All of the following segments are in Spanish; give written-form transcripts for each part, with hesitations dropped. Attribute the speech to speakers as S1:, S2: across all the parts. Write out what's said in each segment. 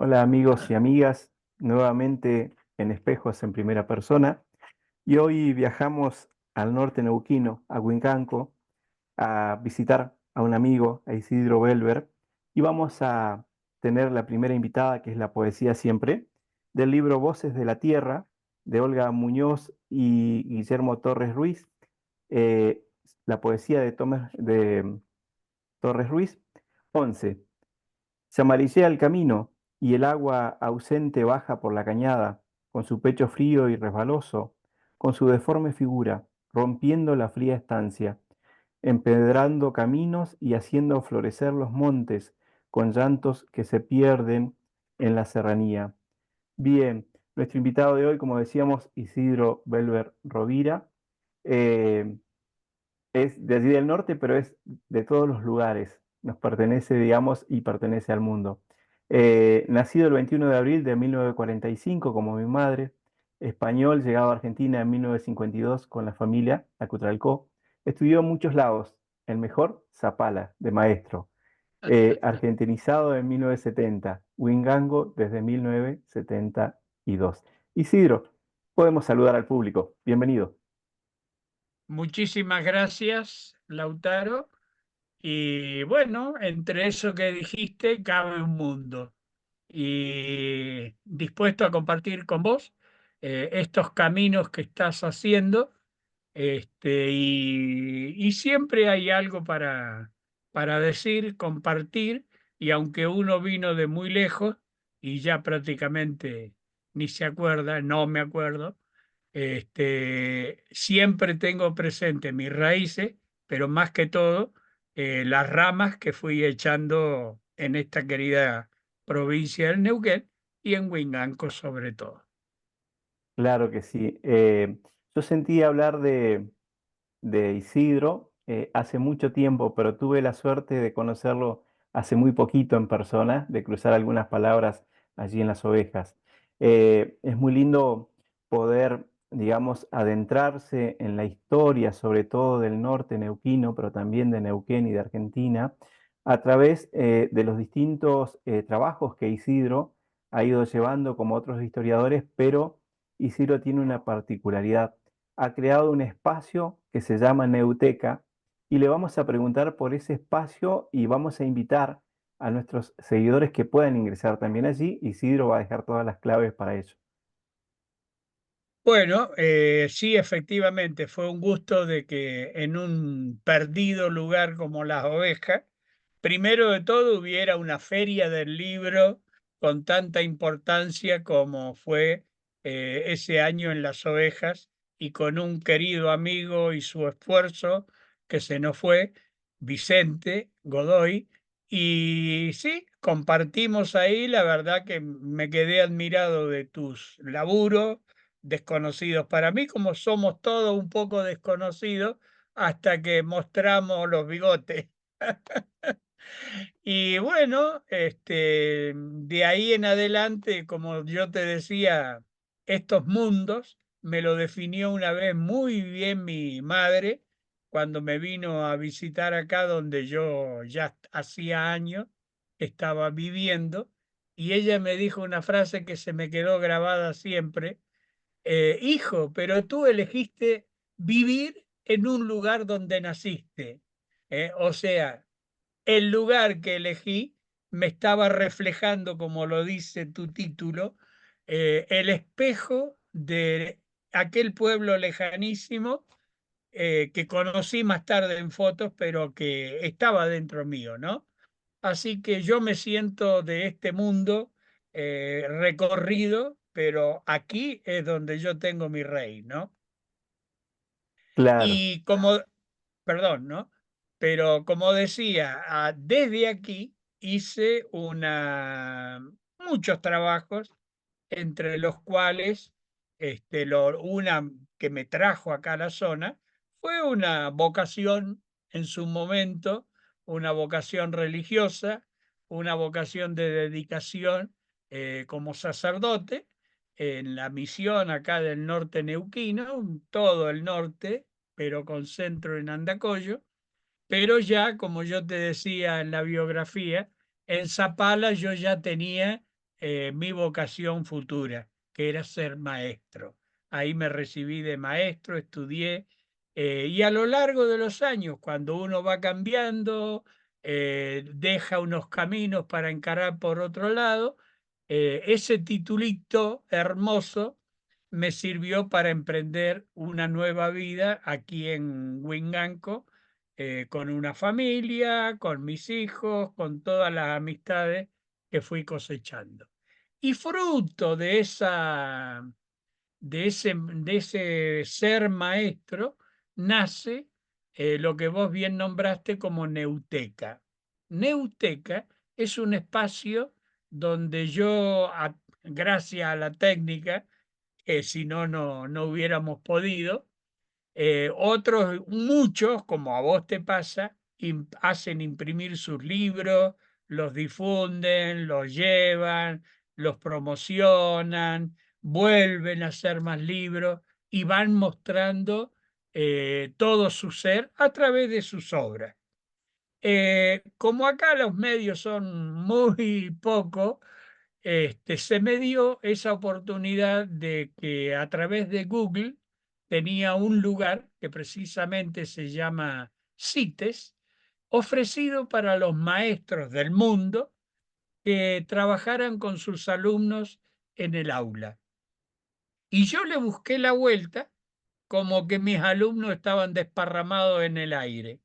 S1: Hola amigos y amigas, nuevamente en Espejos en Primera Persona y hoy viajamos al norte neuquino, a Huincanco, a visitar a un amigo, a Isidro Belver, y vamos a tener la primera invitada, que es la poesía siempre, del libro Voces de la Tierra, de Olga Muñoz y Guillermo Torres Ruiz, eh, la poesía de Torres Ruiz, 11. Se amarillea el camino y el agua ausente baja por la cañada, con su pecho frío y resbaloso, con su deforme figura, rompiendo la fría estancia, empedrando caminos y haciendo florecer los montes, con llantos que se pierden en la serranía. Bien, nuestro invitado de hoy, como decíamos, Isidro Belver Rovira. eh, es de allí del norte, pero es de todos los lugares. Nos pertenece, digamos, y pertenece al mundo. Nacido el 21 de abril de 1945, como mi madre, español, llegado a Argentina en 1952 con la familia, a Cutralcó. Estudió en muchos lados, el mejor, Zapala, de maestro. Argentinizado en 1970, Wingango desde 1972. Isidro, podemos saludar al público. Bienvenido.
S2: Muchísimas gracias, Lautaro. Y bueno, entre eso que dijiste cabe un mundo. Y dispuesto a compartir con vos estos caminos que estás haciendo. Y siempre hay algo para decir, compartir. Y aunque uno vino de muy lejos y ya prácticamente ni se acuerda, no me acuerdo, siempre tengo presente mis raíces, pero más que todo las ramas que fui echando en esta querida provincia del Neuquén y en Huinganco sobre todo.
S1: Claro que sí. Yo sentí hablar de Isidro hace mucho tiempo, pero tuve la suerte de conocerlo hace muy poquito en persona, de cruzar algunas palabras allí en Las Ovejas. Es muy lindo poder, digamos, adentrarse en la historia, sobre todo del norte neuquino, pero también de Neuquén y de Argentina, a través de los distintos trabajos que Isidro ha ido llevando como otros historiadores, pero Isidro tiene una particularidad. Ha creado un espacio que se llama Neuteca y le vamos a preguntar por ese espacio y vamos a invitar a nuestros seguidores que puedan ingresar también allí. Isidro va a dejar todas las claves para ello.
S2: Bueno, sí, efectivamente, fue un gusto de que en un perdido lugar como Las Ovejas, primero de todo hubiera una feria del libro con tanta importancia como fue ese año en Las Ovejas y con un querido amigo y su esfuerzo que se nos fue, Vicente Godoy. Y sí, compartimos ahí, la verdad que me quedé admirado de tus laburos desconocidos para mí, como somos todos un poco desconocidos hasta que mostramos los bigotes. Y bueno, de ahí en adelante, como yo te decía, estos mundos me lo definió una vez muy bien mi madre cuando me vino a visitar acá donde yo ya hacía años estaba viviendo, y ella me dijo una frase que se me quedó grabada siempre: hijo, pero tú elegiste vivir en un lugar donde naciste. O sea, el lugar que elegí me estaba reflejando, como lo dice tu título, el espejo de aquel pueblo lejanísimo que conocí más tarde en fotos, pero que estaba dentro mío, ¿no? Así que yo me siento de este mundo recorrido, pero aquí es donde yo tengo mi rey, ¿no?
S1: Claro,
S2: Y como, perdón, ¿no? Pero como decía, desde aquí hice muchos trabajos, entre los cuales una que me trajo acá a la zona fue una vocación en su momento, una vocación religiosa, una vocación de dedicación como sacerdote en la misión acá del norte neuquino, todo el norte, pero con centro en Andacollo. Pero ya, como yo te decía en la biografía, en Zapala yo ya tenía mi vocación futura, que era ser maestro. Ahí me recibí de maestro, estudié, y a lo largo de los años, cuando uno va cambiando, deja unos caminos para encarar por otro lado, ese titulito hermoso me sirvió para emprender una nueva vida aquí en Winganco, con una familia, con mis hijos, con todas las amistades que fui cosechando. Y fruto de ese ser maestro nace lo que vos bien nombraste como Neuteca. Neuteca es un espacio donde yo, gracias a la técnica, que si no, no hubiéramos podido, otros, muchos, como a vos te pasa, hacen imprimir sus libros, los difunden, los llevan, los promocionan, vuelven a hacer más libros y van mostrando todo su ser a través de sus obras. Como acá los medios son muy pocos, se me dio esa oportunidad de que a través de Google tenía un lugar que precisamente se llama CITES, ofrecido para los maestros del mundo que trabajaran con sus alumnos en el aula. Y yo le busqué la vuelta como que mis alumnos estaban desparramados en el aire.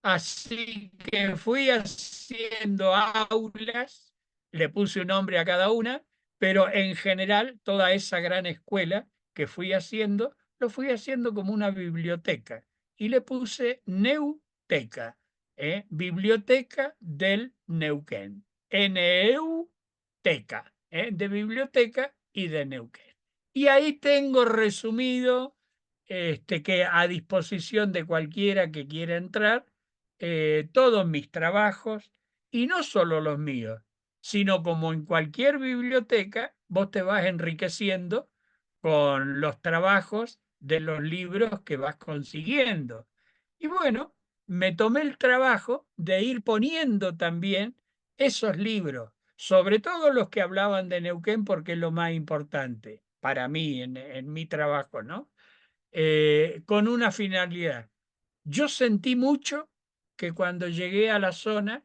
S2: Así que fui haciendo aulas, le puse un nombre a cada una, pero en general toda esa gran escuela que fui haciendo, lo fui haciendo como una biblioteca y le puse Neuteca, Biblioteca del Neuquén, Neuteca, de biblioteca y de Neuquén. Y ahí tengo resumido, que a disposición de cualquiera que quiera entrar, todos mis trabajos, y no solo los míos, sino como en cualquier biblioteca, vos te vas enriqueciendo con los trabajos de los libros que vas consiguiendo. Y bueno, me tomé el trabajo de ir poniendo también esos libros, sobre todo los que hablaban de Neuquén, porque es lo más importante para mí en mi trabajo, ¿no? Con una finalidad. Yo sentí mucho que cuando llegué a la zona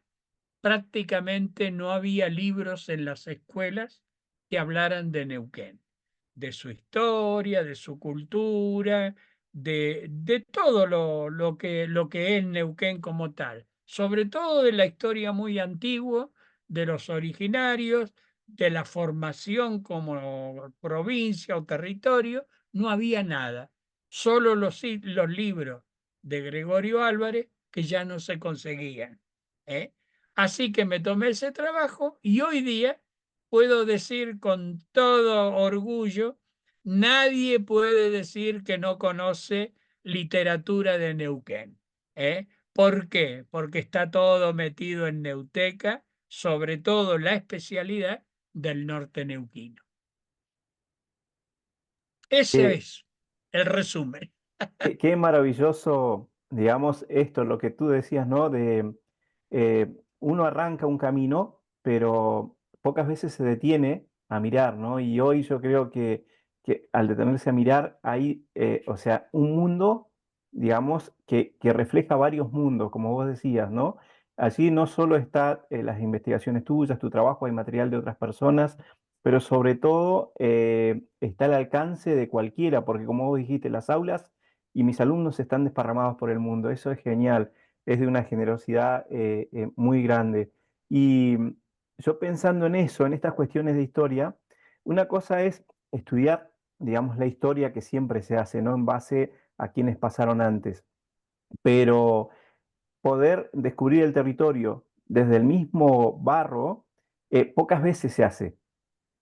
S2: prácticamente no había libros en las escuelas que hablaran de Neuquén, de su historia, de su cultura, de todo lo que es Neuquén como tal, sobre todo de la historia muy antigua, de los originarios, de la formación como provincia o territorio, no había nada, solo los libros de Gregorio Álvarez que ya no se conseguían. ¿Eh? Así que me tomé ese trabajo y hoy día puedo decir con todo orgullo, nadie puede decir que no conoce literatura de Neuquén. ¿Por qué? Porque está todo metido en Neuteca, sobre todo la especialidad del norte neuquino. Ese
S1: Eh,
S2: es el resumen.
S1: qué maravilloso, digamos, esto, lo que tú decías, ¿no? De uno arranca un camino, pero pocas veces se detiene a mirar, ¿no? Y hoy yo creo que al detenerse a mirar, hay, o sea, un mundo, digamos, que refleja varios mundos, como vos decías, ¿no? Allí no solo está las investigaciones tuyas, tu trabajo, hay material de otras personas, pero sobre todo está al alcance de cualquiera, porque como vos dijiste, las aulas y mis alumnos están desparramados por el mundo. Eso es genial, es de una generosidad muy grande. Y yo pensando en eso, en estas cuestiones de historia, una cosa es estudiar, digamos, la historia que siempre se hace, ¿no? En base a quienes pasaron antes, pero poder descubrir el territorio desde el mismo barro, pocas veces se hace.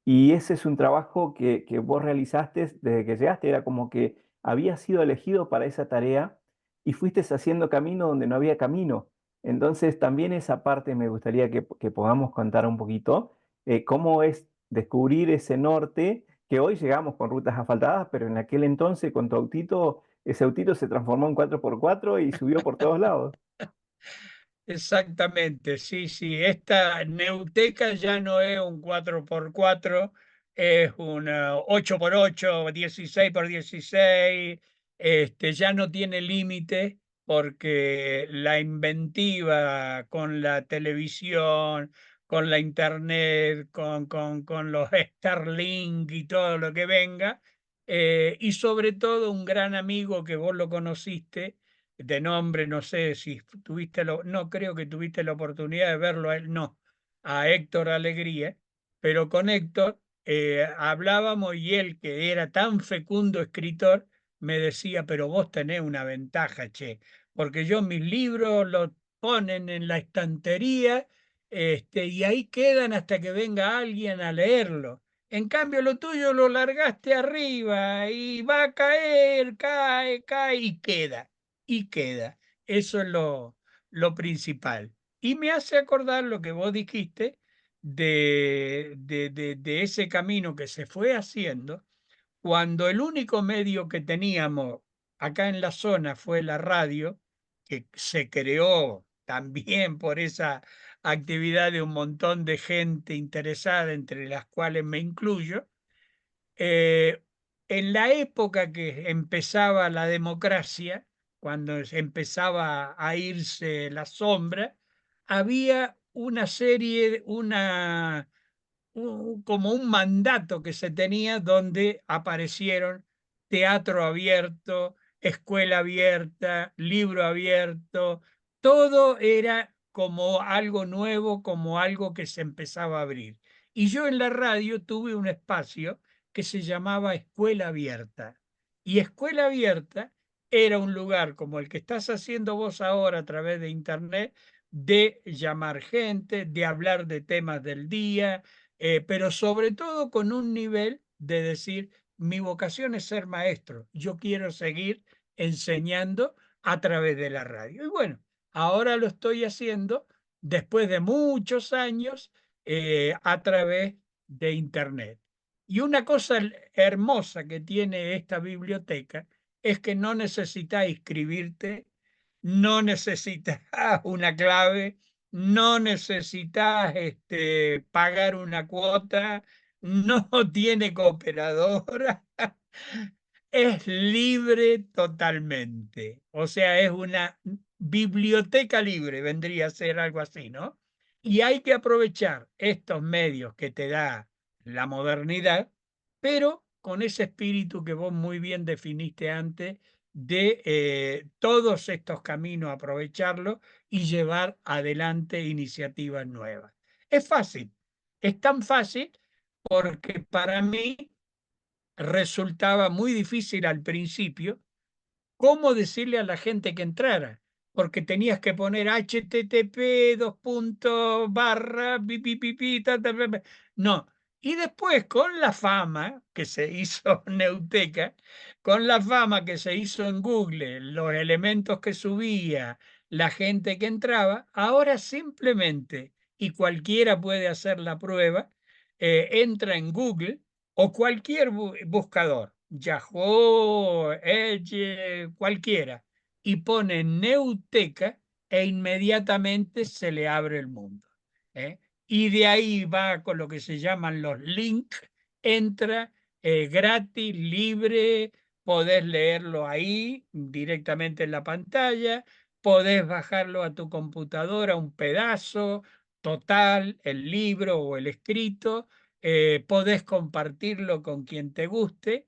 S1: Y ese es un trabajo que vos realizaste desde que llegaste, era como que habías sido elegido para esa tarea y fuiste haciendo camino donde no había camino. Entonces también esa parte me gustaría que podamos contar un poquito cómo es descubrir ese norte, que hoy llegamos con rutas asfaltadas, pero en aquel entonces con tu autito, ese autito se transformó en 4x4 y subió por todos lados.
S2: Exactamente, sí, sí. Esta Neuteca ya no es un 4x4, es una 8x8, 16x16. Ya no tiene límite porque la inventiva con la televisión, con la internet, con los Starlink y todo lo que venga, y sobre todo un gran amigo que vos lo conociste de nombre, no sé si tuviste no creo que tuviste la oportunidad de verlo a él, no, a Héctor Alegría, pero con Héctor hablábamos y él, que era tan fecundo escritor, me decía, pero vos tenés una ventaja, che, porque yo mis libros los ponen en la estantería, y ahí quedan hasta que venga alguien a leerlo. En cambio, lo tuyo lo largaste arriba y va a caer, cae, cae y queda. Eso es lo principal. Y me hace acordar lo que vos dijiste de ese camino que se fue haciendo cuando el único medio que teníamos acá en la zona fue la radio, que se creó también por esa actividad de un montón de gente interesada, entre las cuales me incluyo. eh, en la época que empezaba la democracia, cuando empezaba a irse la sombra, había una serie, como un mandato que se tenía donde aparecieron teatro abierto, escuela abierta, libro abierto, todo era como algo nuevo, como algo que se empezaba a abrir. Y yo en la radio tuve un espacio que se llamaba Escuela Abierta. Y Escuela Abierta era un lugar como el que estás haciendo vos ahora a través de internet, de llamar gente, de hablar de temas del día, pero sobre todo con un nivel de decir, mi vocación es ser maestro, yo quiero seguir enseñando a través de la radio. Y bueno, ahora lo estoy haciendo después de muchos años a través de Internet. Y una cosa hermosa que tiene esta biblioteca es que no necesitas inscribirte, no necesitas una clave, no necesitas pagar una cuota, no tiene cooperadora, es libre totalmente. O sea, es una biblioteca libre, vendría a ser algo así, ¿no? Y hay que aprovechar estos medios que te da la modernidad, pero con ese espíritu que vos muy bien definiste antes de todos estos caminos, aprovecharlos y llevar adelante iniciativas nuevas. Es fácil, es tan fácil porque para mí resultaba muy difícil al principio cómo decirle a la gente que entrara, porque tenías que poner http dos puntos barra pi, pi, pi, pi, ta, ta, ta, ta. No. Y después con la fama que se hizo Neuteca, con la fama que se hizo en Google, los elementos que subía, la gente que entraba, ahora simplemente, y cualquiera puede hacer la prueba, entra en Google o cualquier buscador, Yahoo, Edge, cualquiera, y pone Neuteca e inmediatamente se le abre el mundo. ¿Eh? Y de ahí va con lo que se llaman los links, entra gratis, libre, podés leerlo ahí directamente en la pantalla, podés bajarlo a tu computadora un pedazo total, el libro o el escrito, podés compartirlo con quien te guste.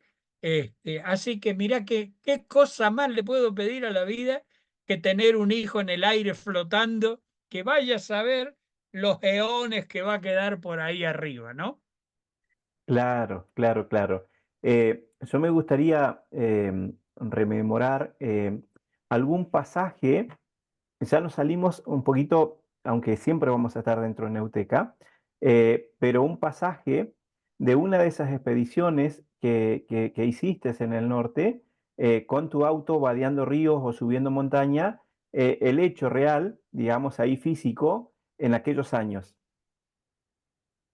S2: Así que mira qué cosa más le puedo pedir a la vida que tener un hijo en el aire flotando, que vaya a saber los eones que va a quedar por ahí arriba, ¿no?
S1: Claro, claro, claro. Yo me gustaría rememorar algún pasaje. Ya nos salimos un poquito, aunque siempre vamos a estar dentro de Neuteca, pero un pasaje de una de esas expediciones que hiciste en el norte, con tu auto vadeando ríos o subiendo montaña, el hecho real, digamos ahí físico, en aquellos años.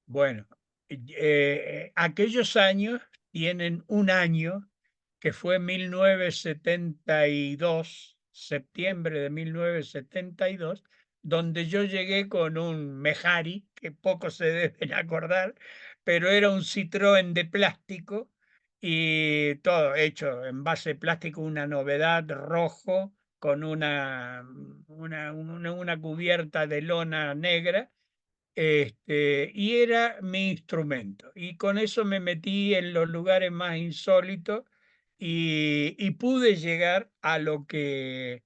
S2: Bueno, aquellos años tienen un año que fue 1972, septiembre de 1972, donde yo llegué con un Mejari, que pocos se deben acordar, pero era un Citroën de plástico y todo hecho en base de plástico, una novedad, rojo, con una cubierta de lona negra, y era mi instrumento. Y con eso me metí en los lugares más insólitos y pude llegar a lo que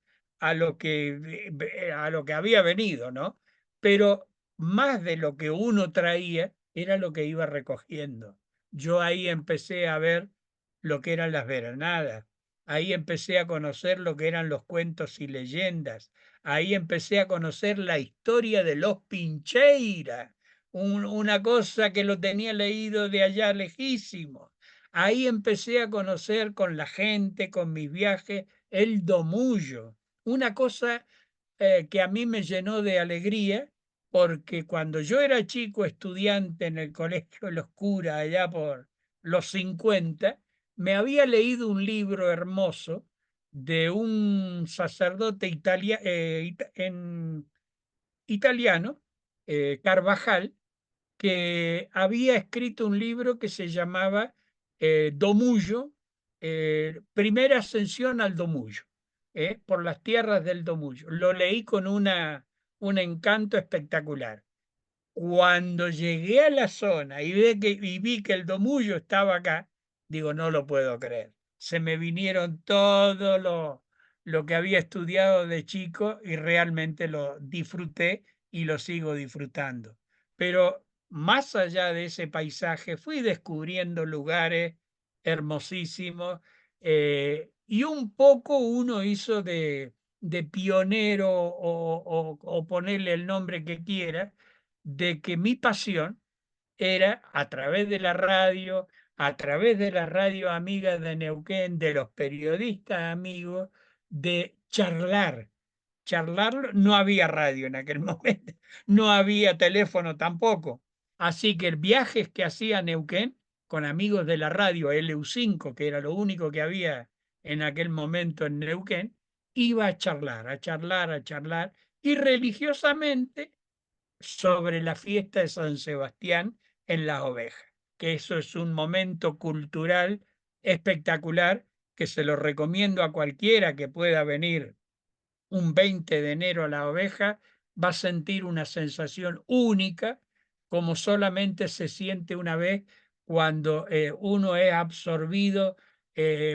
S2: había venido, ¿no? Pero más de lo que uno traía era lo que iba recogiendo. Yo ahí empecé a ver lo que eran las veranadas, ahí empecé a conocer lo que eran los cuentos y leyendas, ahí empecé a conocer la historia de los Pincheira, una cosa que lo tenía leído de allá lejísimo. Ahí empecé a conocer con la gente, con mis viajes, el Domullo, una cosa que a mí me llenó de alegría, porque cuando yo era chico estudiante en el Colegio de los Curas, allá por los 50, me había leído un libro hermoso de un sacerdote italiano, Carvajal, que había escrito un libro que se llamaba Domullo, Primera Ascensión al Domullo, por las tierras del Domullo. Lo leí con un encanto espectacular. Cuando llegué a la zona y vi que el domullo estaba acá, digo, no lo puedo creer. Se me vinieron todo lo que había estudiado de chico y realmente lo disfruté y lo sigo disfrutando. Pero más allá de ese paisaje, fui descubriendo lugares hermosísimos, y un poco uno hizo de pionero o ponerle el nombre que quiera de que mi pasión era a través de la radio, a través de la radio amiga de Neuquén, de los periodistas amigos, de charlar. Charlar, no había radio en aquel momento, no había teléfono tampoco. Así que viajes que hacía a Neuquén con amigos de la radio LU5, que era lo único que había en aquel momento en Neuquén, iba a charlar, a charlar, a charlar, y religiosamente sobre la fiesta de San Sebastián en Las Ovejas, que eso es un momento cultural espectacular que se lo recomiendo a cualquiera que pueda venir un 20 de enero a la oveja, va a sentir una sensación única, como solamente se siente una vez cuando uno es absorbido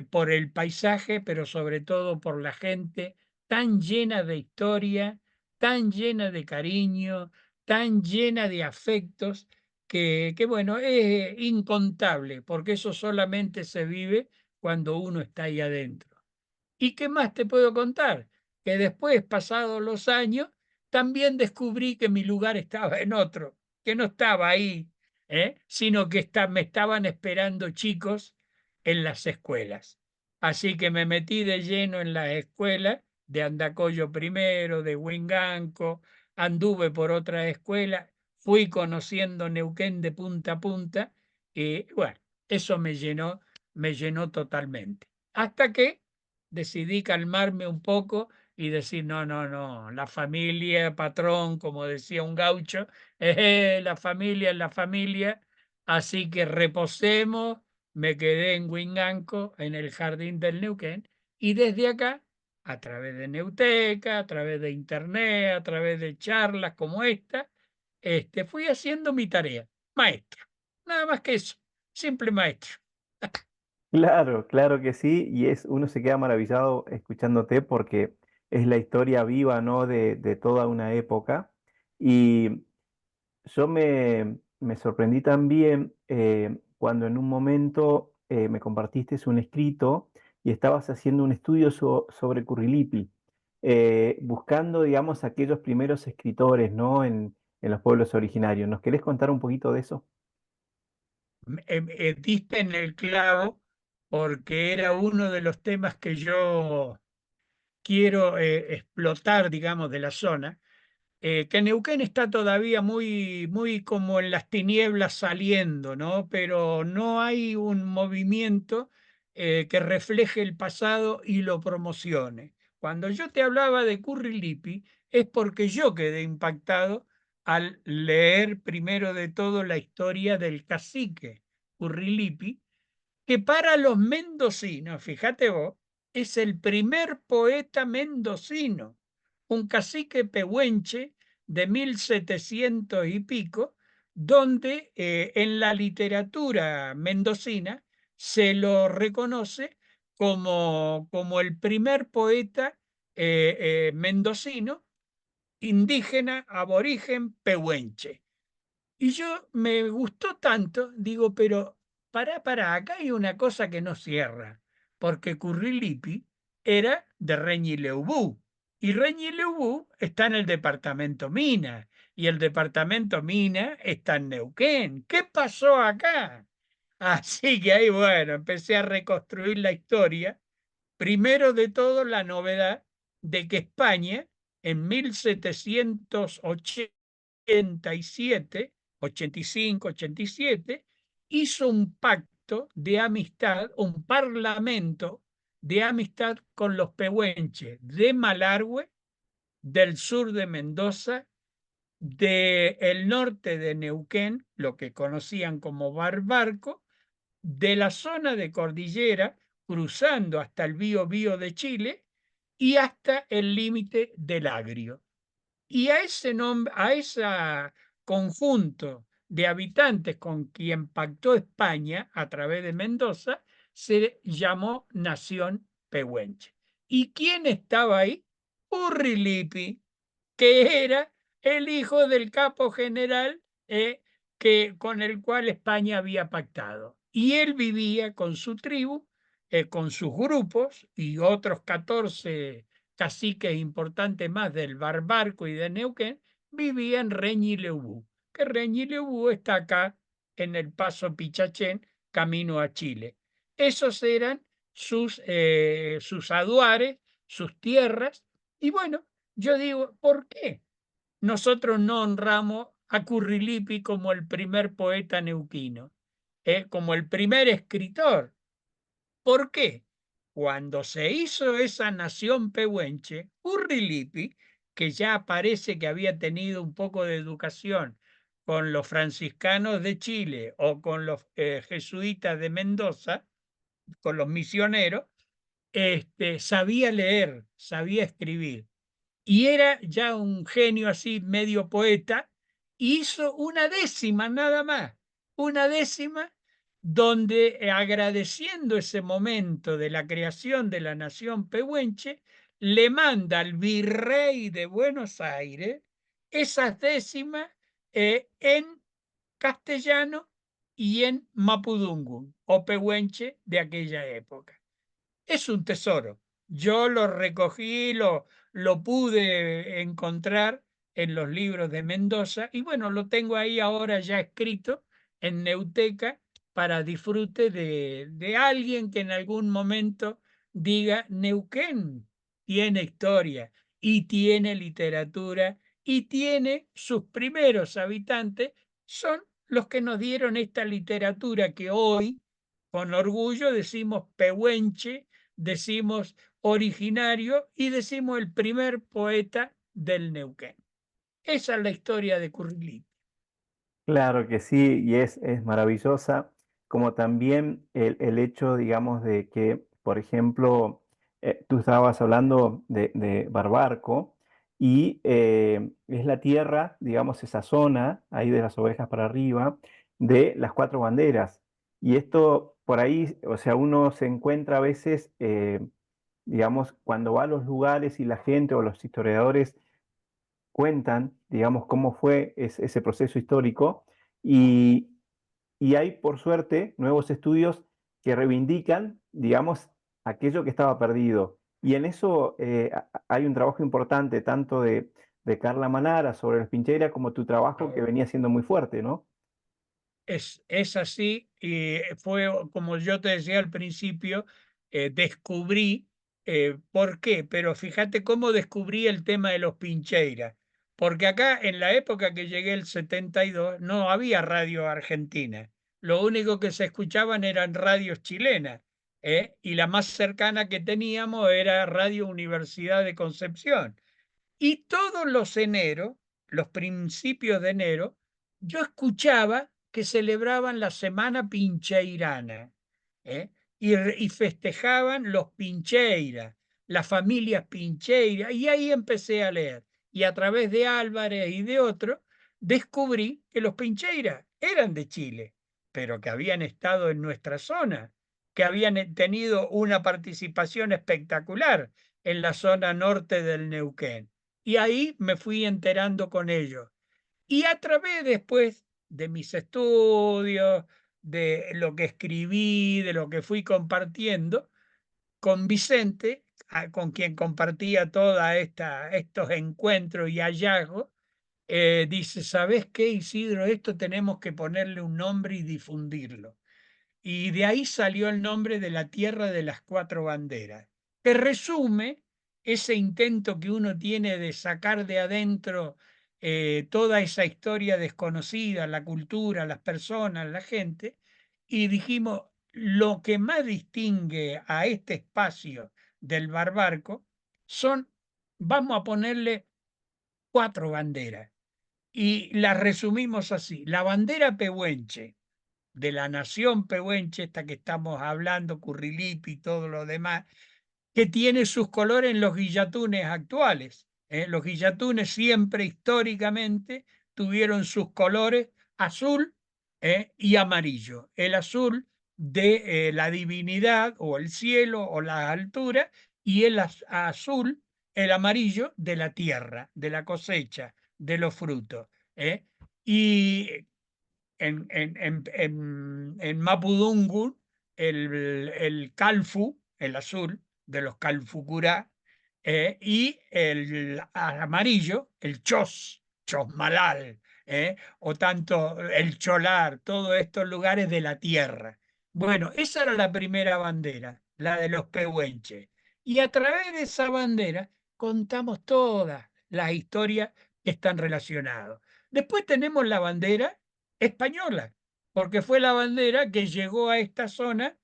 S2: por el paisaje, pero sobre todo por la gente tan llena de historia, tan llena de cariño, tan llena de afectos, que bueno, es incontable, porque eso solamente se vive cuando uno está ahí adentro. ¿Y qué más te puedo contar? Que después, pasados los años, también descubrí que mi lugar estaba en otro, que no estaba ahí, sino que me estaban esperando chicos en las escuelas. Así que me metí de lleno en las escuelas de Andacollo primero, de Huinganco, anduve por otra escuela, fui conociendo Neuquén de punta a punta y bueno, eso me llenó totalmente. Hasta que decidí calmarme un poco y decir, no, no, no, la familia, patrón, como decía un gaucho, la familia es la familia, así que reposemos, me quedé en Huinganco, en el jardín del Neuquén, y desde acá, a través de Neuteca, a través de internet, a través de charlas como esta, fui haciendo mi tarea, maestro, nada más que eso, simple maestro.
S1: Claro, claro que sí, y uno se queda maravillado escuchándote porque es la historia viva, ¿no? de toda una época. Y yo me sorprendí también cuando en un momento me compartiste un escrito y estabas haciendo un estudio sobre Currilipi, buscando, digamos, aquellos primeros escritores, ¿no? En los pueblos originarios. ¿Nos querés contar un poquito de eso?
S2: Diste en el clavo porque era uno de los temas que yo quiero explotar, digamos, de la zona, que Neuquén está todavía muy, muy como en las tinieblas saliendo, ¿no? Pero no hay un movimiento que refleje el pasado y lo promocione. Cuando yo te hablaba de Currilipi, es porque yo quedé impactado al leer primero de todo la historia del cacique Currilipi, que para los mendocinos, fíjate vos, es el primer poeta mendocino, un cacique pehuenche de 1700 y pico, donde en la literatura mendocina se lo reconoce como el primer poeta mendocino, indígena, aborigen, pehuenche. Y yo me gustó tanto, digo, pero acá hay una cosa que no cierra, porque Currilipi era de Reñileubú, y Reñileubú está en el departamento Mina, y el departamento Mina está en Neuquén. ¿Qué pasó acá? Así que ahí, bueno, empecé a reconstruir la historia. Primero de todo, la novedad de que España en 1787, 85, 87, hizo un pacto de amistad, un parlamento de amistad con los pehuenches de Malargüe, del sur de Mendoza, del norte de Neuquén, lo que conocían como Barbarco, de la zona de cordillera, cruzando hasta el Bío de Chile y hasta el límite del Agrio. Y a ese nombre, a ese conjunto de habitantes con quien pactó España a través de Mendoza, se llamó Nación Pehuenche. ¿Y quién estaba ahí? Urrilipi, que era el hijo del capo general con el cual España había pactado. Y él vivía con su tribu, con sus grupos y otros 14 caciques importantes más del Barbarco y de Neuquén, vivían en Reñileubú, que Reñileubú está acá en el Paso Pichachén, camino a Chile. Esos eran sus aduares, sus tierras, y bueno, yo digo, ¿por qué nosotros no honramos a Currilipi como el primer poeta neuquino, como el primer escritor? ¿Por qué? Cuando se hizo esa nación pehuenche, Currilipi, que ya parece que había tenido un poco de educación con los franciscanos de Chile o con los jesuitas de Mendoza, con los misioneros, sabía leer, sabía escribir y era ya un genio así, medio poeta, hizo una décima nada más, una décima donde agradeciendo ese momento de la creación de la nación pehuenche, le manda al virrey de Buenos Aires esas décimas en castellano y en mapudungun o pehuenche de aquella época. Es un tesoro. Yo lo recogí, lo pude encontrar en los libros de Mendoza y bueno, lo tengo ahí ahora ya escrito en Neuteca para disfrute de alguien que en algún momento diga, Neuquén tiene historia y tiene literatura y tiene sus primeros habitantes, son los que nos dieron esta literatura que hoy, con orgullo, decimos pehuenche, decimos originario y decimos el primer poeta del Neuquén. Esa es la historia de Currilí.
S1: Claro que sí, y es maravillosa, como también el hecho, digamos, de que, por ejemplo, tú estabas hablando de Barbarco, y es la tierra, digamos, esa zona, ahí de las ovejas para arriba, de las cuatro banderas. Y esto por ahí, o sea, uno se encuentra a veces, digamos, cuando va a los lugares y la gente o los historiadores cuentan, digamos, cómo fue ese proceso histórico, y, y hay, por suerte, nuevos estudios que reivindican, digamos, aquello que estaba perdido. Y en eso hay un trabajo importante, tanto de Carla Manara sobre los Pincheira, como tu trabajo que venía siendo muy fuerte, ¿no?
S2: Es así y fue como yo te decía al principio, descubrí por qué, pero fíjate cómo descubrí el tema de los Pincheira, porque acá en la época que llegué el 72 no había radio argentina, lo único que se escuchaban eran radios chilenas, y la más cercana que teníamos era Radio Universidad de Concepción. Y todos los enero, los principios de enero, yo escuchaba que celebraban la Semana Pincheirana, ¿eh? Y festejaban los Pincheiras, las familias Pincheira, y ahí empecé a leer. Y a través de Álvarez y de otros, descubrí que los Pincheiras eran de Chile, pero que habían estado en nuestra zona, que habían tenido una participación espectacular en la zona norte del Neuquén. Y ahí me fui enterando con ellos. Y a través después de mis estudios, de lo que escribí, de lo que fui compartiendo, con Vicente, con quien compartía todos estos encuentros y hallazgos, dice, ¿sabes qué, Isidro? Esto tenemos que ponerle un nombre y difundirlo. Y de ahí salió el nombre de la Tierra de las Cuatro Banderas, que resume ese intento que uno tiene de sacar de adentro toda esa historia desconocida, la cultura, las personas, la gente, y dijimos, lo que más distingue a este espacio del Barbarco son, vamos a ponerle cuatro banderas, y las resumimos así, la bandera pehuenche, de la nación pehuenche, esta que estamos hablando, Currilipi y todo lo demás, que tiene sus colores en los guillatunes actuales. Los guillatunes siempre históricamente tuvieron sus colores azul y amarillo. El azul de la divinidad o el cielo o la altura y el azul, el amarillo de la tierra, de la cosecha, de los frutos. Y en Mapudungun, el calfu, el azul, de los calfucurá, y el amarillo, el chosmalal, o tanto el cholar, todos estos lugares de la tierra. Bueno, esa era la primera bandera, la de los pehuenches. Y a través de esa bandera contamos todas las historias que están relacionadas. Después tenemos la bandera española, porque fue la bandera que llegó a esta zona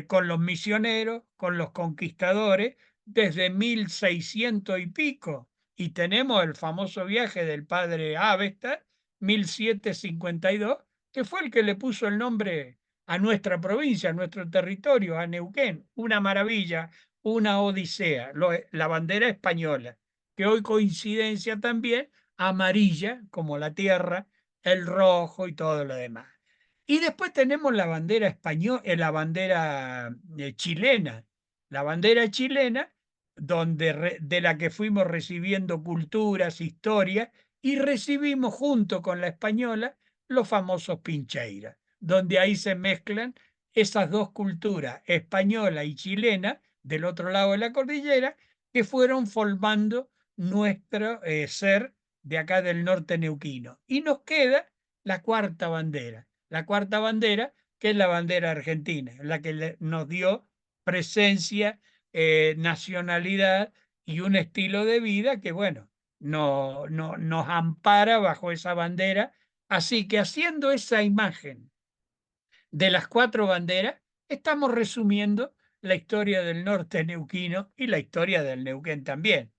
S2: con los misioneros, con los conquistadores, desde 1600 y pico. Y tenemos el famoso viaje del padre Avesta, 1752, que fue el que le puso el nombre a nuestra provincia, a nuestro territorio, a Neuquén. Una maravilla, una odisea, la bandera española, que hoy coincidencia también amarilla, como la tierra, el rojo y todo lo demás. Y después tenemos la bandera española, la bandera chilena, la bandera chilena, de la que fuimos recibiendo culturas, historias, y recibimos junto con la española los famosos pincheiras, donde ahí se mezclan esas dos culturas, española y chilena, del otro lado de la cordillera, que fueron formando nuestro ser de acá del norte neuquino. Y nos queda la cuarta bandera, que es la bandera argentina, la que nos dio presencia, nacionalidad y un estilo de vida que, bueno, nos ampara bajo esa bandera. Así que haciendo esa imagen de las cuatro banderas, estamos resumiendo la historia del norte neuquino y la historia del Neuquén también.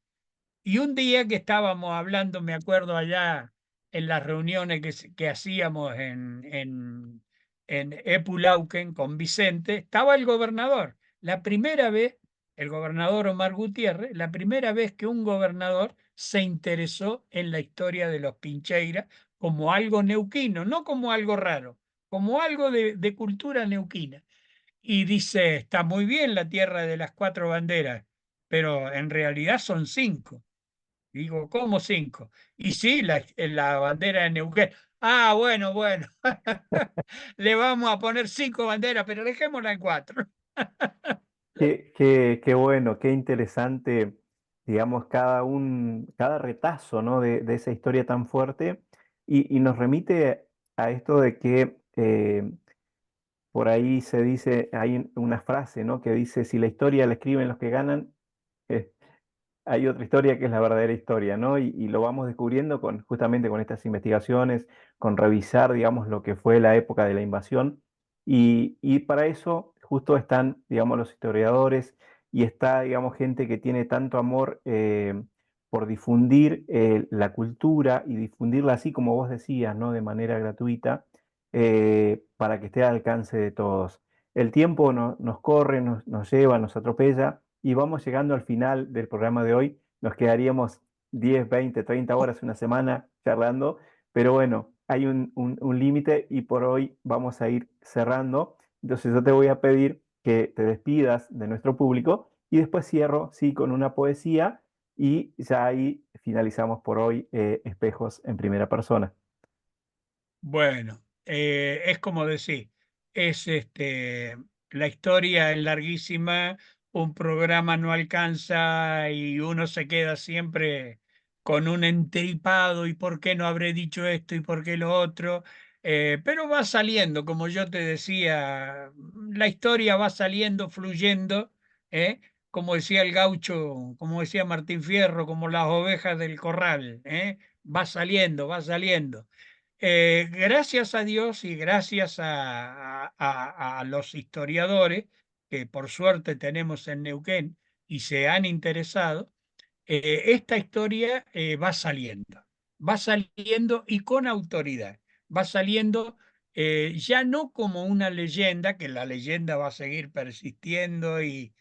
S2: Y un día que estábamos hablando, me acuerdo allá en las reuniones que hacíamos en Epulauquen con Vicente, estaba el gobernador. La primera vez, el gobernador Omar Gutiérrez, la primera vez que un gobernador se interesó en la historia de los Pincheiras como algo neuquino, no como algo raro, como algo de cultura neuquina. Y dice, está muy bien la tierra de las cuatro banderas, pero en realidad son cinco. Digo, ¿cómo cinco? Y sí, la bandera de Neuquén. Ah, bueno, bueno. Le vamos a poner cinco banderas, pero dejémosla en cuatro.
S1: Qué bueno, qué interesante, digamos, cada retazo, ¿no? de esa historia tan fuerte y nos remite a esto de que por ahí se dice, hay una frase, ¿no? Que dice, si la historia la escriben los que ganan, eh, hay otra historia que es la verdadera historia, ¿no? Y lo vamos descubriendo justamente con estas investigaciones, con revisar, digamos, lo que fue la época de la invasión. Y para eso, justo están, digamos, los historiadores y está, digamos, gente que tiene tanto amor por difundir la cultura y difundirla así como vos decías, ¿no? De manera gratuita, para que esté al alcance de todos. El tiempo nos corre, nos lleva, nos atropella y vamos llegando al final del programa de hoy. Nos quedaríamos 10, 20, 30 horas, una semana charlando, pero bueno, hay un límite y por hoy vamos a ir cerrando. Entonces yo te voy a pedir que te despidas de nuestro público y después cierro, sí, con una poesía y ya ahí finalizamos por hoy Espejos en Primera Persona.
S2: Bueno, es como decir, la historia es larguísima, un programa no alcanza y uno se queda siempre con un entripado y por qué no habré dicho esto y por qué lo otro, pero va saliendo, como yo te decía, la historia va saliendo, fluyendo, ¿eh? Como decía el gaucho, como decía Martín Fierro, como las ovejas del corral, ¿eh? Va saliendo, va saliendo. Gracias a Dios y gracias a los historiadores que por suerte tenemos en Neuquén y se han interesado, esta historia va saliendo y con autoridad, va saliendo ya no como una leyenda, que la leyenda va a seguir persistiendo y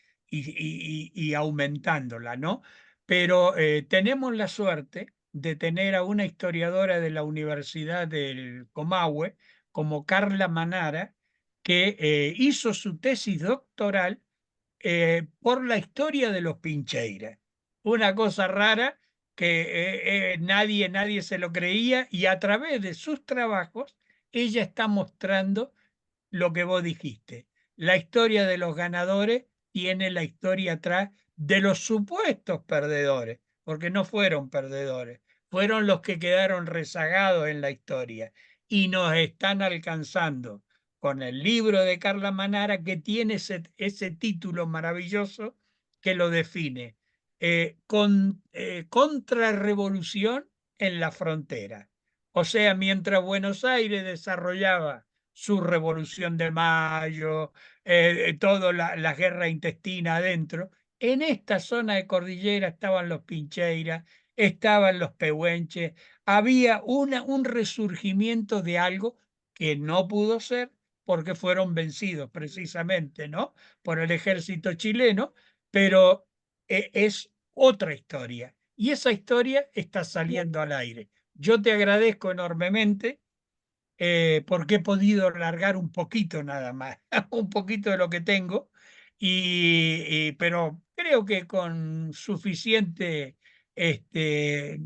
S2: aumentándola, ¿no? Pero tenemos la suerte de tener a una historiadora de la Universidad del Comahue, como Carla Manara, que hizo su tesis doctoral por la historia de los Pincheiras. Una cosa rara que nadie se lo creía y a través de sus trabajos ella está mostrando lo que vos dijiste. La historia de los ganadores tiene la historia atrás de los supuestos perdedores, porque no fueron perdedores, fueron los que quedaron rezagados en la historia y nos están alcanzando con el libro de Carla Manara que tiene ese título maravilloso que lo define. Contrarrevolución en la frontera. O sea, mientras Buenos Aires desarrollaba su revolución de mayo, toda la guerra intestina adentro, en esta zona de cordillera estaban los Pincheiras, estaban los Pehuenches, había un resurgimiento de algo que no pudo ser porque fueron vencidos precisamente, ¿no? Por el ejército chileno, pero es otra historia. Y esa historia está saliendo al aire. Yo te agradezco enormemente porque he podido largar un poquito nada más, un poquito de lo que tengo, pero creo que con suficiente, este,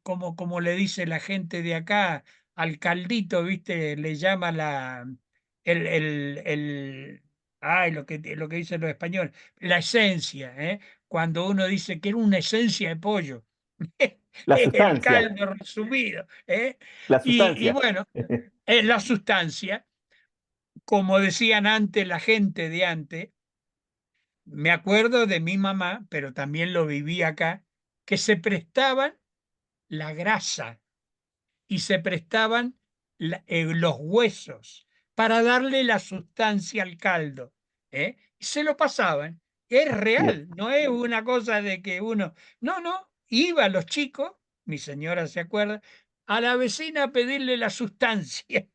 S2: como le dice la gente de acá, al caldito, ¿viste? Le llama ay, lo que dicen los españoles, la esencia, ¿eh? Cuando uno dice que era una esencia de pollo,
S1: La
S2: el
S1: sustancia,
S2: caldo resumido, ¿eh?
S1: la
S2: Y
S1: sustancia.
S2: bueno, la sustancia, como decían antes la gente de antes, me acuerdo de mi mamá, pero también lo viví acá, que se prestaban la grasa y se prestaban los huesos para darle la sustancia al caldo, ¿eh? Y se lo pasaban. Es
S1: Así es.
S2: real, no es una cosa de que uno, no, no, iba los chicos, mi señora se acuerda, a la vecina a pedirle la sustancia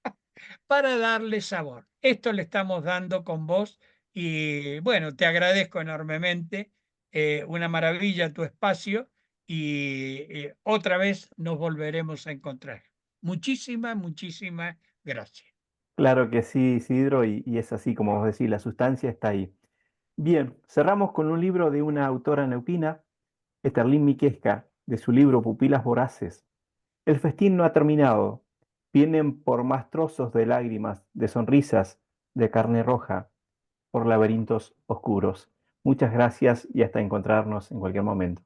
S2: para darle sabor. Esto le estamos dando con vos y bueno, te agradezco enormemente, una maravilla tu espacio y otra vez nos volveremos a encontrar. Muchísimas, muchísimas gracias.
S1: Claro que sí, Isidro, y es así como vos decís, la sustancia está ahí. Bien, cerramos con un libro de una autora neuquina, Esterlín Miquesca, de su libro Pupilas Voraces. El festín no ha terminado. Vienen por más trozos de lágrimas, de sonrisas, de carne roja, por laberintos oscuros. Muchas gracias y hasta encontrarnos en cualquier momento.